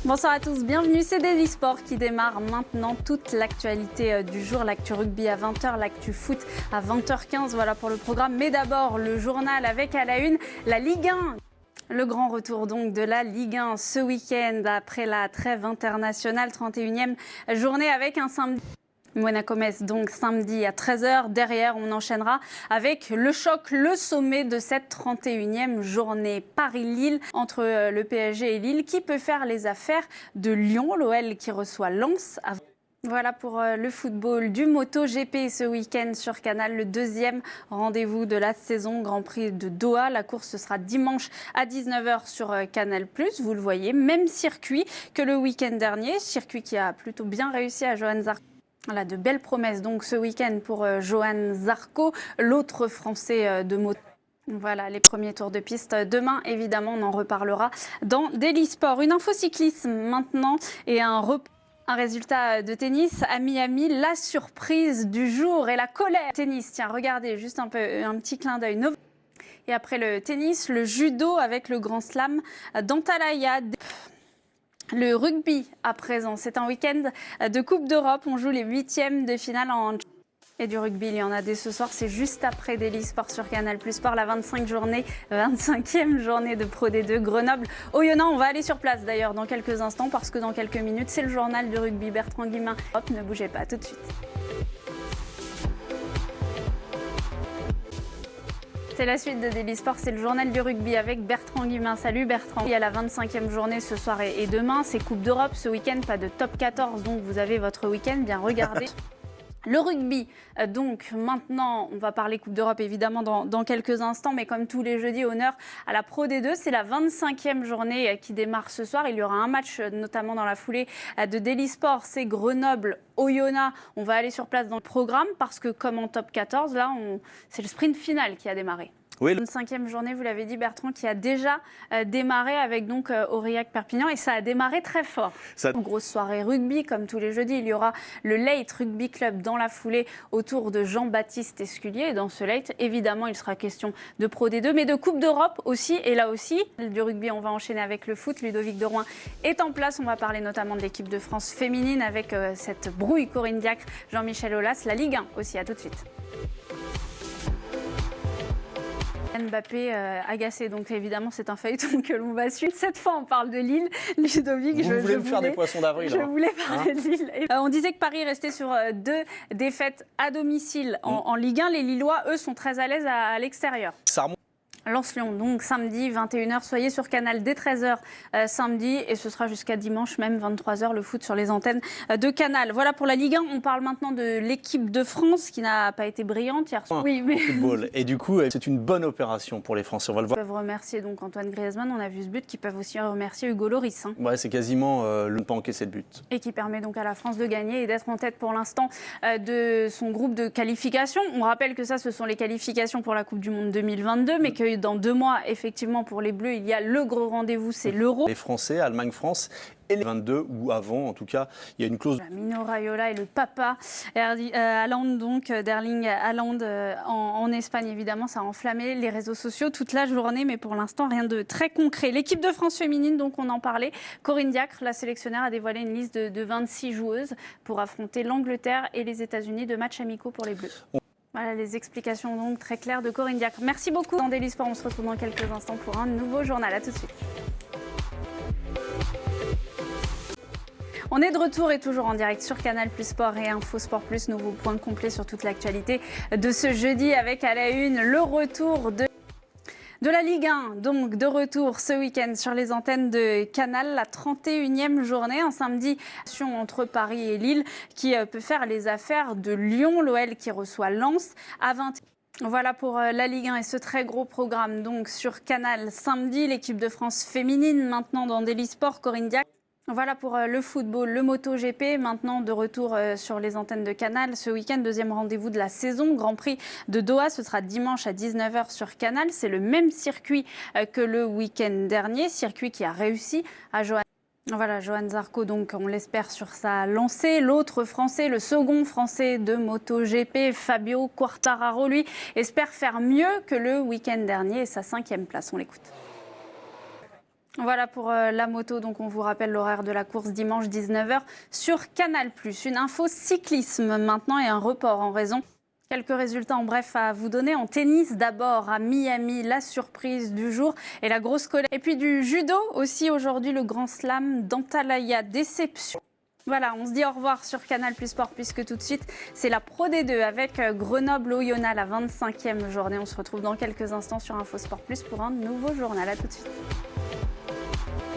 Bonsoir à tous, bienvenue, c'est Daily Sport qui démarre maintenant toute l'actualité du jour, l'actu rugby à 20h, l'actu foot à 20h15, voilà pour le programme. Mais d'abord, le journal avec à la une la Ligue 1. Le grand retour donc de la Ligue 1 ce week-end après la trêve internationale, 31e journée avec un samedi. Monaco-Metz donc samedi à 13h. Derrière, on enchaînera avec le choc, le sommet de cette 31e journée. Paris-Lille entre le PSG et Lille. Qui peut faire les affaires de Lyon? L'OL qui reçoit Lens. Voilà pour le football du MotoGP ce week-end sur Canal, le deuxième rendez-vous de la saison, Grand Prix de Doha. La course sera dimanche à 19h sur Canal+. Vous le voyez, même circuit que le week-end dernier, circuit qui a plutôt bien réussi à Johan Zarco. Voilà, de belles promesses donc ce week-end pour Johan Zarco, l'autre Français de moto. Voilà les premiers tours de piste. Demain, évidemment, on en reparlera dans Daily Sport. Une info cyclisme maintenant et un résultat de tennis à Miami, la surprise du jour et la colère. Tennis, tiens, regardez, juste un petit clin d'œil. Et après le tennis, le judo avec le Grand Slam d'Antalya. Le rugby à présent, c'est un week-end de Coupe d'Europe. On joue les 8e de finale en... Et du rugby, il y en a dès ce soir. C'est juste après Daily Sport sur Canal Plus Sport, la 25e journée de Pro D2 Grenoble. Oyonnax, on va aller sur place d'ailleurs dans quelques instants parce que dans quelques minutes, c'est le journal du rugby. Bertrand Guillemin. Hop, ne bougez pas, tout de suite. C'est la suite de Daily Sport, c'est le journal du rugby avec Bertrand Guillemin. Salut Bertrand. Il y a la 25e journée ce soir et demain, c'est Coupe d'Europe ce week-end, pas de top 14, donc vous avez votre week-end bien regardé. Le rugby, donc maintenant, on va parler Coupe d'Europe évidemment dans quelques instants, mais comme tous les jeudis, honneur à la Pro D2. C'est la 25e journée qui démarre ce soir. Il y aura un match notamment dans la foulée de Daily Sport, c'est Grenoble-Oyonnax. On va aller sur place dans le programme parce que comme en top 14, là, c'est le sprint final qui a démarré. Oui. Une 5e journée, vous l'avez dit Bertrand, qui a déjà démarré avec donc Aurillac-Perpignan et ça a démarré très fort. Une grosse soirée rugby comme tous les jeudis. Il y aura le Late Rugby Club dans la foulée autour de Jean-Baptiste Esculier. Et dans ce Late, évidemment, il sera question de Pro D2, mais de Coupe d'Europe aussi. Et là aussi, du rugby, on va enchaîner avec le foot. Ludovic de Rouen est en place. On va parler notamment de l'équipe de France féminine avec cette brouille Corinne Diacre, Jean-Michel Aulas. La Ligue 1 aussi, à tout de suite. Mbappé agacé, donc évidemment c'est un feuilleton que l'on va suivre. Cette fois on parle de Lille. Ludovic, vous voulez me faire des poissons d'avril. Je voulais parler de Lille. On disait que Paris restait sur 2 défaites à domicile en Ligue 1. Les Lillois, eux, sont très à l'aise à l'extérieur. Ça remonte. Lens-Lyon, donc samedi 21h, soyez sur Canal dès 13h samedi et ce sera jusqu'à dimanche même 23h le foot sur les antennes de Canal. Voilà pour la Ligue 1, on parle maintenant de l'équipe de France qui n'a pas été brillante hier soir. Oui, mais... football. Et du coup, c'est une bonne opération pour les Français, on va le voir. Ils peuvent remercier donc Antoine Griezmann, on a vu ce but, qui peuvent aussi remercier Hugo Lloris. Ouais, c'est quasiment ne pas encaisser de but. Et qui permet donc à la France de gagner et d'être en tête pour l'instant de son groupe de qualification. On rappelle que ça, ce sont les qualifications pour la Coupe du Monde 2022, mais que dans 2 mois, effectivement, pour les Bleus, il y a le gros rendez-vous, c'est l'Euro. Les Français, Allemagne-France et les 22 ou avant, en tout cas, il y a une clause. Mino Raiola et le papa Haaland, donc d'Erling Haaland en Espagne, évidemment, ça a enflammé les réseaux sociaux toute la journée, mais pour l'instant, rien de très concret. L'équipe de France féminine, donc on en parlait, Corinne Diacre, la sélectionneur, a dévoilé une liste de 26 joueuses pour affronter l'Angleterre et les États-Unis de matchs amicaux pour les Bleus. Voilà les explications donc très claires de Corinne Diacre. Merci beaucoup. Dans Daily Sport, on se retrouve dans quelques instants pour un nouveau journal. À tout de suite. On est de retour et toujours en direct sur Canal Plus Sport et Info Sport Plus. Nouveau point complet sur toute l'actualité de ce jeudi avec à la une le retour de la Ligue 1, donc de retour ce week-end sur les antennes de Canal, la 31e journée, un samedi entre Paris et Lille qui peut faire les affaires de Lyon, l'OL qui reçoit Lens à 20h. Voilà pour la Ligue 1 et ce très gros programme donc sur Canal samedi, l'équipe de France féminine maintenant dans Daily Sport, Corinne Diacre. Voilà pour le football, le MotoGP, maintenant de retour sur les antennes de Canal. Ce week-end, deuxième rendez-vous de la saison, Grand Prix de Doha, ce sera dimanche à 19h sur Canal. C'est le même circuit que le week-end dernier, circuit qui a réussi à Johan. Voilà, Johan Zarco, donc on l'espère sur sa lancée. L'autre Français, le second Français de MotoGP, Fabio Quartararo, lui, espère faire mieux que le week-end dernier et sa 5e place. On l'écoute. Voilà pour la moto, donc on vous rappelle l'horaire de la course dimanche 19h sur Canal+. Une info cyclisme maintenant et un report en raison. Quelques résultats en bref à vous donner. En tennis d'abord à Miami, la surprise du jour et la grosse colère. Et puis du judo aussi aujourd'hui, le grand slam d'Antalya, déception. Voilà, on se dit au revoir sur Canal+ Sport puisque tout de suite, c'est la Pro D2 avec Grenoble-Oyonnax, la 25e journée. On se retrouve dans quelques instants sur Info Sport Plus pour un nouveau journal. À tout de suite.